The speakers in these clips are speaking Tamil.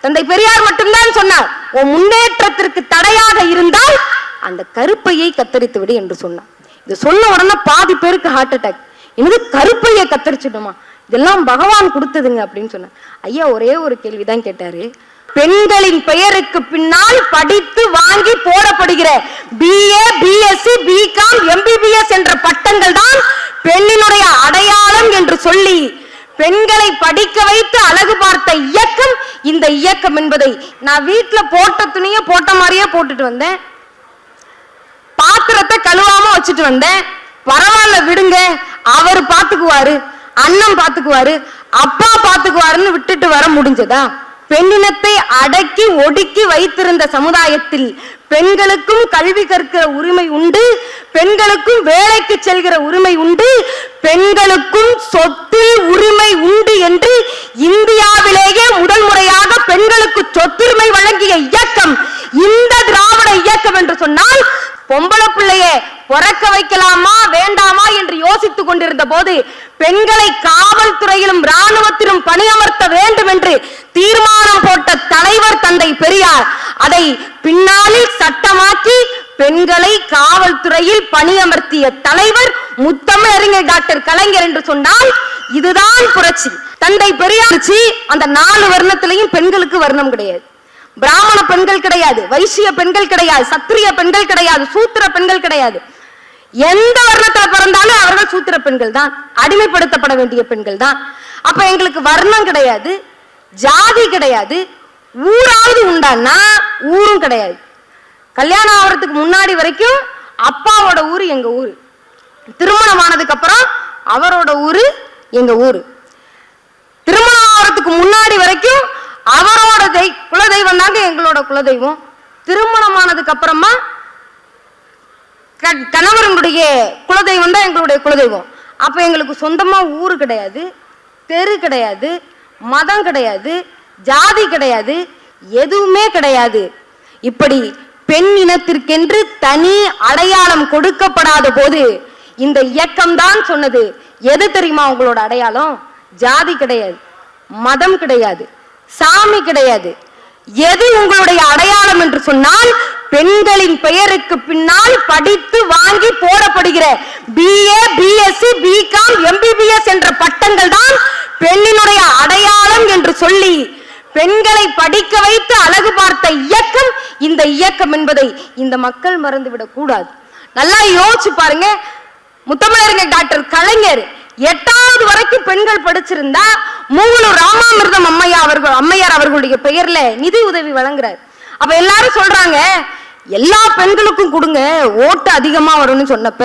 தந்தை பெரியார் மட்டும்தான் சொன்னார், உன் முன்னேற்றத்திற்கு தடையாக இருந்தால் அந்த கருப்பையை கத்தரித்து விடு என்று சொன்னார். இது சொன்ன உடனே பாதி பேருக்கு ஹார்ட் அட்டாக். என்னது கருப்பையை கத்தரிச்சிடுமா, இதெல்லாம் பகவான் கொடுத்ததுங்க அப்படின்னு சொன்னார். ஐயா ஒரே ஒரு கேள்விதான் கேட்டாரு, பெண்களின் பெயருக்கு பின்னால் படித்து வாங்கி போடப்படுகிற BA, BSc, BCom, MBBS என்ற பட்டங்கள் தான் பெண்ணினுடைய அடையாளம் என்று சொல்லி பெண்களை படிக்க வைத்து அழகு பார்த்த இயக்கம் இந்த இயக்கம் என்பதை நான் வீட்டுல போட்ட துணியை போட்ட மாதிரியே போட்டுட்டு வந்தேன், பாத்திரத்தை கழுவாம வச்சுட்டு வந்தேன், பரவாயில்ல விடுங்க அவர் பாத்துக்குவாரு, அண்ணன் பாத்துக்குவாரு, அப்பா பாத்துக்குவாருன்னு விட்டுட்டு வர முடிஞ்சதா? பெண்ணினத்தை அடக்கி ஒடுக்கி வைத்திருந்த சமுதாயத்தில் பெண்களுக்கும் கல்வி கற்கிற உரிமை உண்டு, பெண்களுக்கும் வேலைக்கு செல்கிற உரிமை உண்டு, பெண்களுக்கும் சொத்தில் உரிமை உண்டு என்று இந்தியாவிலேயே முதல் முறையாக பெண்களுக்கு சொத்துரிமை வழங்கிய இயக்கம் இந்த திராவிட இயக்கம் என்று சொன்னால், பொம்பளை பிள்ளைய பிறக்க வைக்கலாமா வேண்டாமா என்று யோசித்துக் கொண்டிருந்த போது பெண்களை காவல்துறையிலும் இராணுவத்திலும் பணியமர்த்த வேண்டும் என்று தீர்மானம் போட்ட தலைவர் தந்தை பெரியார் அதை பின்னாளில் சட்டமாக்கி பெண்களை காவல்துறையில் பணியமர்த்திய தலைவர் முத்தமிழறிஞர் டாக்டர் கலைஞர் என்று சொன்னால் இதுதான் புரட்சி. தந்தை பெரியார் அந்த 4 வர்ணத்திலையும் பெண்களுக்கு வர்ணம் கிடையாது, பிராமண பெண்கள் கிடையாது, வைசிய பெண்கள் கிடையாது, சத்திரிய பெண்கள் கிடையாது, சூத்திர பெண்கள் கிடையாது. எந்த வர்ணத்தில் பிறந்தாலும் அவர்கள் சூத்திர பெண்கள் தான், அடிமைப்படுத்தப்பட வேண்டிய பெண்கள் தான். அப்ப எங்களுக்கு வர்ணம் கிடையாது, ஜாதி கிடையாது, ஊராவது உண்டான்னா ஊரும் கிடையாது. கல்யாணம் ஆகிறதுக்கு முன்னாடி வரைக்கும் அப்பாவோட ஊரு எங்க ஊரு, திருமணம் ஆனதுக்கு அப்புறம் அவரோட ஊரு எங்க ஊரு. திருமணம் ஆகிறதுக்கு முன்னாடி வரைக்கும் அவரோட குலதெய்வம் தாங்க எங்களோட குலதெய்வம். திருமணமானதுக்கு அப்புறமா கணவருடைய குலதெய்வம் தான் எங்களுடைய குலதெய்வம். அப்ப எங்களுக்கு சொந்தமா ஊரு கிடையாது, தெரு கிடையாது, மதம் கிடையாது, ஜாதி கிடையாது, எதுவுமே கிடையாது. இப்படி பெண் இனத்திற்கென்று தனி அடையாளம் கொடுக்கப்படாத போது இந்த இயக்கம் தான் சொன்னது, எது தெரியுமா உங்களோட அடையாளம்? ஜாதி கிடையாது, மதம் கிடையாது, சாமி கிடையாது. எது உங்களுடைய அடையாளம் என்று சொன்னால் பெண்களின் பெயருக்கு பின்னால் படித்து வாங்கி போடப்படுகிற BA, BSc, BCom, MBBS என்ற பட்டங்கள் தான் பெண்ணினுடைய அடையாளம் என்று சொல்லி பெண்களை படிக்க வைத்து அழகு பார்த்த இயக்கம் இந்த இயக்கம் என்பதை இந்த மக்கள் மறந்துவிடக் கூடாது. நல்லா யோசிச்சு பாருங்க, முத்தமிழறிஞர் டாக்டர் கலைஞர் 8வது வரைக்கும் பெண்கள் படிச்சிருந்தா மூவலூர் ராமாமிர்தம் அம்மையார் அவர்களுடைய பெயர்ல நிதி உதவி வழங்குறார். அப்ப எல்லாரும் சொல்றாங்க எல்லா பெண்களுக்கும் கொடுங்க ஓட்டு அதிகமா வரும்னு சொன்னப்ப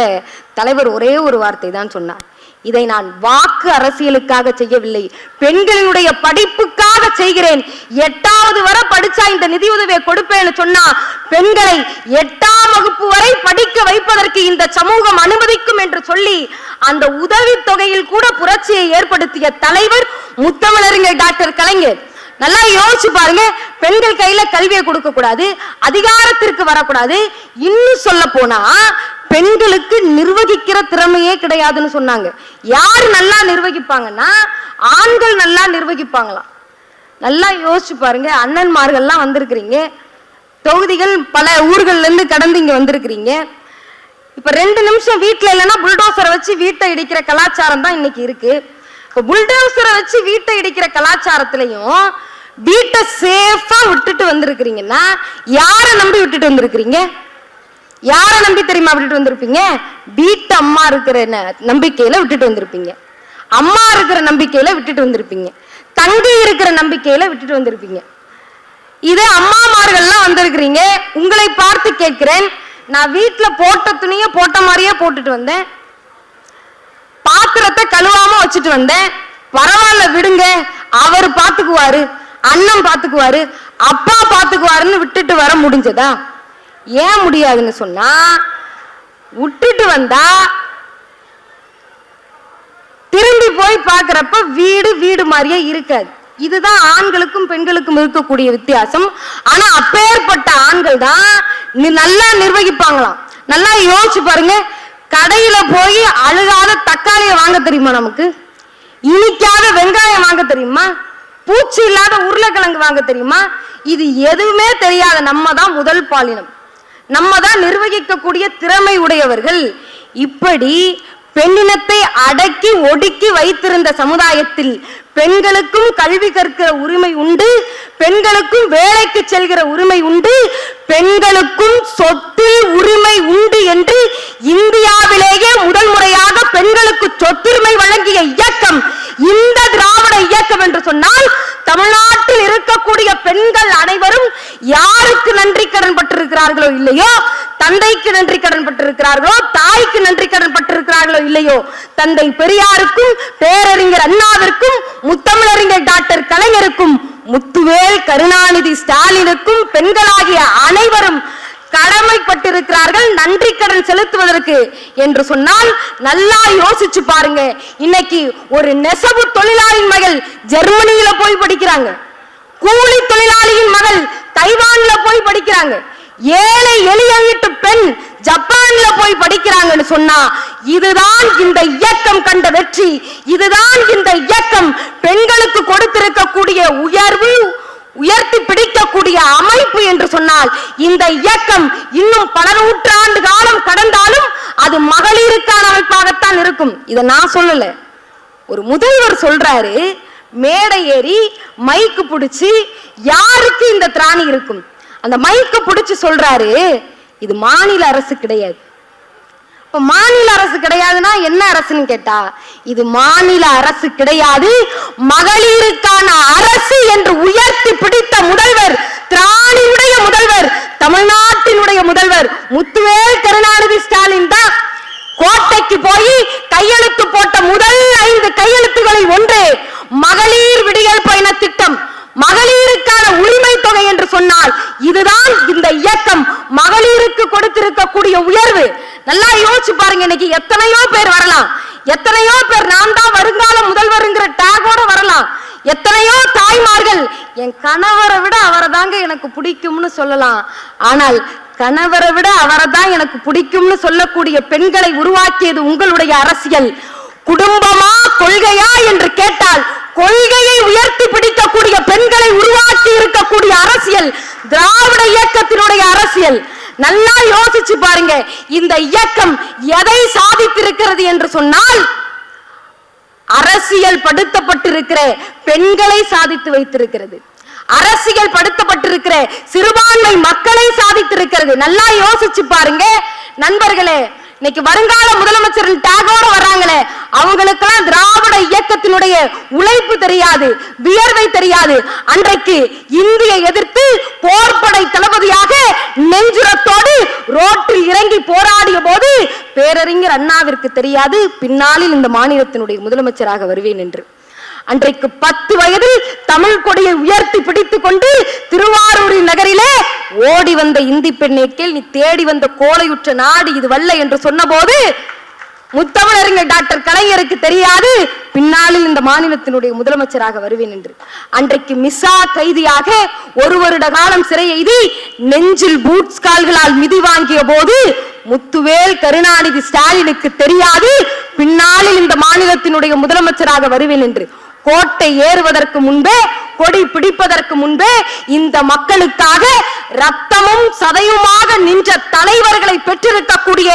தலைவர் ஒரே ஒரு வார்த்தை தான் சொன்னார், இதை நான் வாக்கு அரசியலுக்காக செய்யவில்லை, பெண்களினுடைய படிப்புக்காக செய்கிறேன். 8வது வரை படிச்சா இந்த நிதி உதவியை கொடுப்பேன்னு சொன்னா பெண்களை 8ஆம் வகுப்பு வரை படிக்க வைப்பதற்கு இந்த சமூகம் அனுமதிக்கும் என்று சொல்லி அந்த உதவி தொகையில் கூட புரட்சியை ஏற்படுத்திய தலைவர் முத்தமிழறிஞர் டாக்டர் கலைஞர். நல்லா யோசிச்சு பாருங்க, பெண்கள் கையில கல்வியை கொடுக்க கூடாது, அதிகாரத்திற்கு வரக்கூடாது, இன்னும் சொல்ல போனா பெண்களுக்கு நிர்வகிக்கிற திறமையே கிடையாதுன்னு சொன்னாங்க. யாரு நல்லா நிர்வகிப்பாங்கன்னா ஆண்கள் நல்லா நிர்வகிப்பாங்களாம். நல்லா யோசிச்சு பாருங்க, அண்ணன்மார்கள்லாம் வந்திருக்கிறீங்க, தொகுதிகள் பல ஊர்கள்ல இருந்து கடந்து இங்க வந்திருக்கிறீங்க. இப்ப 2 நிமிஷம் வீட்டுல இல்லைன்னா புல்டோசரை வச்சு வீட்டை இடிக்கிற கலாச்சாரம் தான் இன்னைக்கு இருக்கு. இப்ப புல்டோசரை வச்சு வீட்டை இடிக்கிற கலாச்சாரத்திலையும் வீட்டை சேஃபா விட்டுட்டு வந்திருக்கிறீங்கன்னா யாரை நம்பி விட்டுட்டு வந்திருக்கிறீங்க? யாரை நம்பி தெரியுமா விட்டுட்டு வந்திருப்பீங்க? வீட்டு அம்மா இருக்கிற நம்பிக்கையில விட்டுட்டு வந்திருப்பீங்க, அம்மா இருக்கிற நம்பிக்கையில விட்டுட்டு வந்திருப்பீங்க, தங்கை இருக்கிற நம்பிக்கையில விட்டுட்டு வந்திருப்பீங்க. இதே அம்மாமார்கள்லாம் வந்திருக்கிறீங்க, உங்களை பார்த்து கேட்கிறேன், நான் வீட்டுல போட்ட துணியை போட்ட மாதிரியே போட்டுட்டு வந்தேன், பாத்திரத்தை கழுவாம வச்சுட்டு வந்தேன், பரவாயில்ல விடுங்க அவர் பாத்துக்குவாரு, அண்ணன் பாத்துக்குவாரு, அப்பா பாத்துக்குவாருன்னு விட்டுட்டு வர முடிஞ்சதா? ஏன் முடியாதுன்னு சொன்னா, விட்டுட்டு வந்தா திரும்பி போய் பார்க்கிறப்ப வீடு வீடு மாதிரியே இருக்காது. இதுதான் ஆண்களுக்கும் பெண்களுக்கும் இருக்கக்கூடிய வித்தியாசம். ஆனா அப்பேற்பட்ட ஆண்கள் தான் நல்லா நிர்வகிப்பாங்களாம். நல்லா யோசிச்சு பாருங்க, கடையில போய் அழுகாத தக்காளியை வாங்க தெரியுமா நமக்கு? இனிக்காத வெங்காயம் வாங்க தெரியுமா? பூச்சி இல்லாத உருளைக்கிழங்கு வாங்க தெரியுமா? இது எதுவுமே தெரியாத நம்ம தான் முதல் பாலினம், நம்ம தான் நிர்வகிக்கக்கூடிய திறமை உடையவர்கள். இப்படி பெண்ணினத்தை அடக்கி ஒடுக்கி வைத்திருந்த சமுதாயத்தில் பெண்களுக்கும் கல்வி கற்கிற உரிமை உண்டு, பெண்களுக்கும் வேலைக்கு செல்கிற உரிமை உண்டு, பெண்களுக்கும் சொத்தில் உரிமை உண்டு என்று இந்தியாவிலேயே முதல் முறையாக பெண்களுக்கு சொத்துரிமை வழங்கிய இயக்கம் இந்த திராவிட இயக்கம் என்று சொன்னால், தமிழ்நாட்டில் இருக்கக்கூடிய பெண்கள் அனைவரும் யாருக்கு நன்றி கடன் பட்டிருக்கிறார்களோ இல்லையோ, தந்தைக்கு நன்றி கடன் பட்டிருக்கிறார்களோ, தாய்க்கு நன்றி கடன் பட்டிருக்கிறார்களோ இல்லையோ, தந்தை பெரியாருக்கும் பேரறிஞர் அண்ணாவிற்கும் முத்தமிழறிஞர் டாக்டர் கலைஞருக்கும் முத்துவேல் கருணாநிதி ஸ்டாலினுக்கும் பெண்களாகிய அனைவரும் கடமைப்பட்டிருக்கிறார்கள் நன்றி கடன் செலுத்துவதற்கு என்று சொன்னால் நல்லா யோசிச்சு பாருங்க. இன்னைக்கு ஒரு நெசவு தொழிலாளியின் மகள் ஜெர்மனியில போய் படிக்கிறாங்க, கூலி தொழிலாளியின் மகள் தைவான்ல போய் படிக்கிறாங்க, ஏழை எளிய வீட்டு பெண் ஜப்பான்ல போய் படிக்கிறாங்கன்னு சொன்னா இதுதான் இந்த இயக்கம் கண்ட வெற்றி. இதுதான் இந்த இயக்கம் பெண்களுக்கு கொடுத்திருக்கக்கூடிய உயர்வு, உயர்த்தி பிடிக்கக்கூடிய அமைப்பு என்று சொன்னால், இந்த இயக்கம் இன்னும் பல நூற்றாண்டு காலம் கடந்தாலும் அது மகளிருக்கான அமைப்பாகத்தான் இருக்கும். இதை நான் சொல்லல, ஒரு முதல்வர் சொல்றாரு, மேடை ஏறி மைக்கு பிடிச்சு யாருக்கு இந்த திராணி இருக்கும், அந்த மைக்கு பிடிச்சு சொல்றாரு, இது மாநில அரசு கிடையாது. இப்ப மாநில அரசு கிடையாதுன்னா என்ன அரசுன்னு கேட்டா, இது மாநில அரசு கிடையாது, மகளிருக்கான அரசு என்று உயர்த்தி பிடித்த முதல்வர், திராணியுடைய முதல்வர், தமிழ்நாட்டினுடைய முதல்வர் முத்துவேல் கருணாநிதி ஸ்டாலின் தான். கோட்டைக்கு போய் கையெழுத்து போட்ட முதல் 5 கையெழுத்துகளில் ஒன்று மகளிர் விடியல் பயண திட்டம், மகளிருக்கான உரிமை தொகை என்று சொன்னால் இதுதான் இந்த இயக்கம் மகளிருக்கு கொடுத்திருக்கக்கூடிய உயர்வு. நல்லா யோசிச்சு பாருங்க, இன்னைக்கு எத்தனையோ பேர் வரலாம், எத்தனையோ பேர் நான் தான் வருங்கால முதல்வருங்கிற டேகோட வரலாம், எத்தனையோ தாய்மார்கள் என் கணவரை விட அவரை தாங்க எனக்கு பிடிக்கும்னு சொல்லலாம். ஆனால் கணவரை விட அவரை தான் எனக்கு பிடிக்கும்னு சொல்லக்கூடிய பெண்களை உருவாக்கியது உங்களுடைய அரசியல். குடும்பமா கொள்கையா என்று கேட்டால் கொள்கையை உயர்த்தி பிடிக்கக்கூடிய பெண்களை உருவாக்கி இருக்கக்கூடிய அரசியல் திராவிட இயக்கத்தினுடைய அரசியல். நல்லா யோசிச்சு பாருங்க, இந்த இயக்கம் எதை சாதித்திருக்கிறது என்று சொன்னால், அரசியல் படுத்தப்பட்டிருக்கிற பெண்களை சாதித்து வைத்திருக்கிறது, அரசியல் படுத்தப்பட்டிருக்கிற சிறுபான்மை மக்களை சாதித்திருக்கிறது. நல்லா யோசிச்சு பாருங்க நண்பர்களே. இன்னைக்கு வருங்கால முதலமைச்சர் டேகோட வர்றாங்களே, அவங்களுக்கெல்லாம் திராவிட இயக்கத்தினுடைய உழைப்பு தெரியாது, வியர்வை தெரியாது. அன்றைக்கு இந்தியை எதிர்த்து போர்படை தளபதியாக நெஞ்சுரத்தோடு ரோட்டில் இறங்கி போராடிய போது பேரறிஞர் அண்ணாவிற்கு தெரியாது பின்னாளில் இந்த மாநிலத்தினுடைய முதலமைச்சராக வருவேன் என்று. அன்றைக்கு 10 வயதில் தமிழ் கொடியை உயர்த்தி பிடித்துக் கொண்டு திருவாரூர் நகரிலே ஓடி வந்த இந்தி பெண்ணை கேள், நீ தேடி வந்த கோலையுற்ற நாடு இது வல்ல என்று சொன்ன போது முத்தமிழறிஞர் டாக்டர் கலைஞருக்கு தெரியாது பின்னாளில் இந்த மாநிலத்தினுடைய முதலமைச்சராக வருவேன் என்று. அன்றைக்கு மிசா கைதியாக 1 வருட காலம் சிறை எய்தி நெஞ்சில் பூட்ஸ் கால்களால் மிதி வாங்கிய போது முத்துவேல் கருணாநிதி ஸ்டாலினுக்கு தெரியாது பின்னாளில் இந்த மாநிலத்தினுடைய முதலமைச்சராக வருவேன் என்று. கோட்டை ஏறுவதற்கு முன்பே, கொடி பிடிப்பதற்கு முன்பே இந்த மக்களுக்காக ரத்தமும் சதையுமாக நின்ற தலைவர்களை பெற்றிருக்கக்கூடிய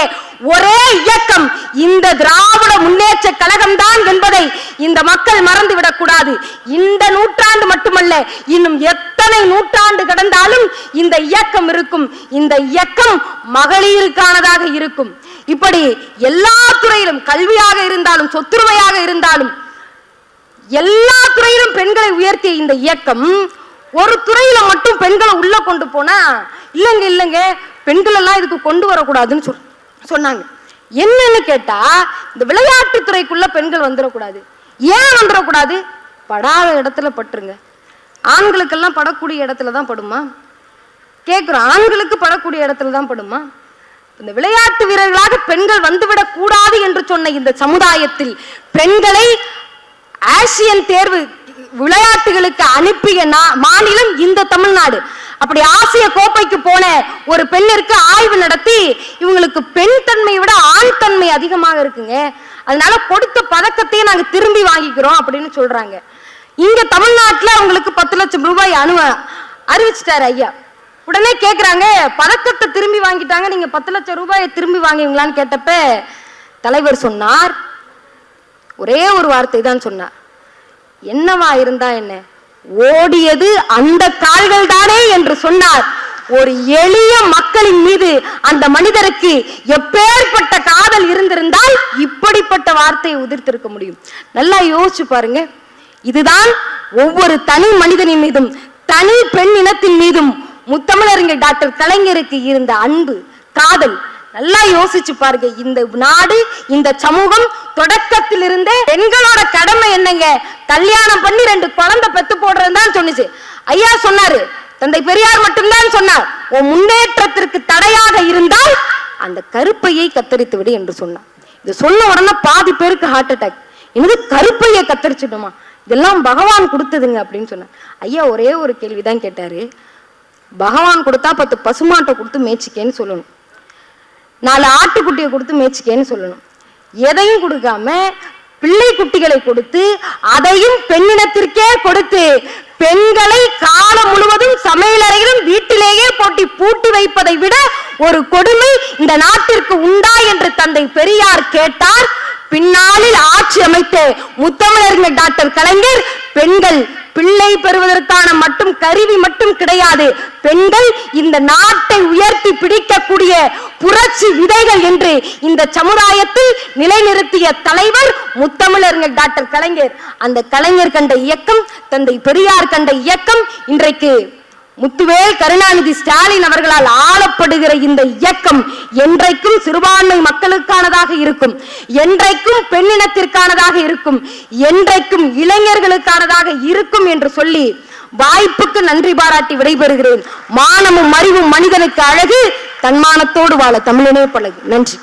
ஒரே இயக்கம் இந்த திராவிட முன்னேற்ற கழகம் தான் என்பதை இந்த மக்கள் மறந்துவிடக் கூடாது. இந்த நூற்றாண்டு மட்டுமல்ல, இன்னும் எத்தனை நூற்றாண்டு கடந்தாலும் இந்த இயக்கம் இருக்கும். இந்த இயக்கம் மகளிருக்கானதாக இருக்கும். இப்படி எல்லா துறையிலும், கல்வியாக இருந்தாலும் சொத்துரிமையாக இருந்தாலும் எல்லா துறையிலும் பெண்களை உயர்த்திய இந்த இயக்கம் ஒரு துறையில மட்டும் பெண்களை உள்ள கொண்டு போனா, இல்லைங்க பெண்கள் எல்லாம் இதுக்கு கொண்டு வரக்கூடாதுன்னு சொன்னாங்க. என்னன்னு கேட்டா, இந்த விளையாட்டு துறைக்குள்ள பெண்கள் வந்துடக்கூடாது. ஏன் வந்துடக்கூடாது? படாத இடத்துல பட்டுருங்க. ஆண்களுக்கெல்லாம் படக்கூடிய இடத்துல தான் படுமா கேட்கிறோம், ஆண்களுக்கு படக்கூடிய இடத்துல தான் படுமா? இந்த விளையாட்டு வீரர்களாக பெண்கள் வந்துவிடக் கூடாது என்று சொன்ன இந்த சமுதாயத்தில் பெண்களை ஆசியன் தேர்வு விளையாட்டுகளுக்கு அனுப்பிய மாநிலம் இந்த தமிழ்நாடு. அப்படி ஆசிய கோப்பைக்கு போன ஒரு பெண்ணிற்கு ஆய்வு நடத்தி, இவங்களுக்கு பெண் தன்மையை விட ஆண் தன்மை அதிகமாக இருக்குங்க, அதனால கொடுத்த பதக்கத்தையே நாங்க திரும்பி வாங்கிக்கிறோம் அப்படின்னு சொல்றாங்க. இங்க தமிழ்நாட்டுல அவங்களுக்கு 10 லட்சம் ரூபாய் அறிவிச்சிட்டாரு ஐயா. உடனே கேக்குறாங்க, பதக்கத்தை திரும்பி வாங்கிட்டாங்க, நீங்க 10 லட்சம் ரூபாயை திரும்பி வாங்குவீங்களான்னு கேட்டப்ப தலைவர் சொன்னார், ஒரே ஒரு வார்த்தை தான் சொன்னார், என்னவா இருந்தா என்ன, ஓடியது அந்த கால்கள் தானே என்று சொன்னார். ஒரு எளிய மக்களின் மீது அந்த மனிதருக்கு எப்பேற்பட்ட காதல் இருந்திருந்தால் இப்படிப்பட்ட வார்த்தையை உதிர்த்திருக்க முடியும். நல்லா யோசிச்சு பாருங்க. இதுதான் ஒவ்வொரு தனி மனிதனின் மீதும் தனி பெண் இனத்தின் மீதும் முத்தமிழறிஞர் டாக்டர் கலைஞருக்கு இருந்த அன்பு, காதல். நல்லா யோசிச்சு பாருங்க. இந்த நாடு, இந்த சமூகம் தொடக்கத்தில் இருந்தே பெண்களோட கடமை என்னங்க, கல்யாணம் பண்ணி 2 குழந்தை பெத்து போடுறதுதான் சொன்னுச்சு. ஐயா சொன்னாரு, தந்தை பெரியார் மட்டும்தான் சொன்னார், உன் முன்னேற்றத்திற்கு தடையாக இருந்தால் அந்த கருப்பையை கத்தரித்து விடு என்று சொன்னார். இது சொன்ன உடனே பாதி பேருக்கு ஹார்ட் அட்டாக். என்னது கருப்பையை கத்தரிச்சிடுமா, இதெல்லாம் பகவான் கொடுத்ததுங்க அப்படின்னு சொன்னார். ஐயா ஒரே ஒரு கேள்விதான் கேட்டாரு, பகவான் கொடுத்தா 10 பசுமாட்டை கொடுத்து மேய்ச்சிக்கேன்னு சொல்லணும், 4 ஆட்டுக்குட்டியை கொடுத்து மேய்ச்சிக்கேன்னு சொல்லணும். எதையும் கொடுக்காம பிள்ளை குட்டிகளை கொடுத்து அதையும் பெண்ணினத்திற்கே கொடுத்து பெண்களை காலம் முழுவதும் சமையலறையிலும் வீட்டிலேயே பூட்டி வைப்பதை விட ஒரு கொடுமை இந்த நாட்டிற்கு உண்டா என்று தந்தை பெரியார் கேட்டார். பின்னாளில் ஆட்சி அமைத்த முத்தமிழறிஞர் டாக்டர் கலைஞர், பெண்கள் பிள்ளை பெறுவதற்கான மட்டும் கருவி மட்டும் கிடையாது, பெண்கள் இந்த நாட்டை உயர்த்தி பிடிக்கக்கூடிய புரட்சி விதைகள் என்று இந்த சமுதாயத்தில் நிலைநிறுத்திய தலைவர் முத்தமிழறிஞர் டாக்டர் கலைஞர். அந்த கலைஞர் கண்ட இயக்கம், தந்தை பெரியார் கண்ட இயக்கம் இன்றைக்கு முத்துவேல் கருணாநிதி ஸ்டாலின் அவர்களால் ஆளப்படுகிற இந்த இயக்கம் என்றைக்கும் சிறுபான்மை மக்களுக்கானதாக இருக்கும், என்றைக்கும் பெண்ணினத்திற்கானதாக இருக்கும், என்றைக்கும் இளைஞர்களுக்கானதாக இருக்கும் என்று சொல்லி வாய்ப்புக்கு நன்றி பாராட்டி விடைபெறுகிறேன். மானமும் அறிவும் மனிதனுக்கு அழகு, தன்மானத்தோடு வாழ தமிழனே பழகு. நன்றி.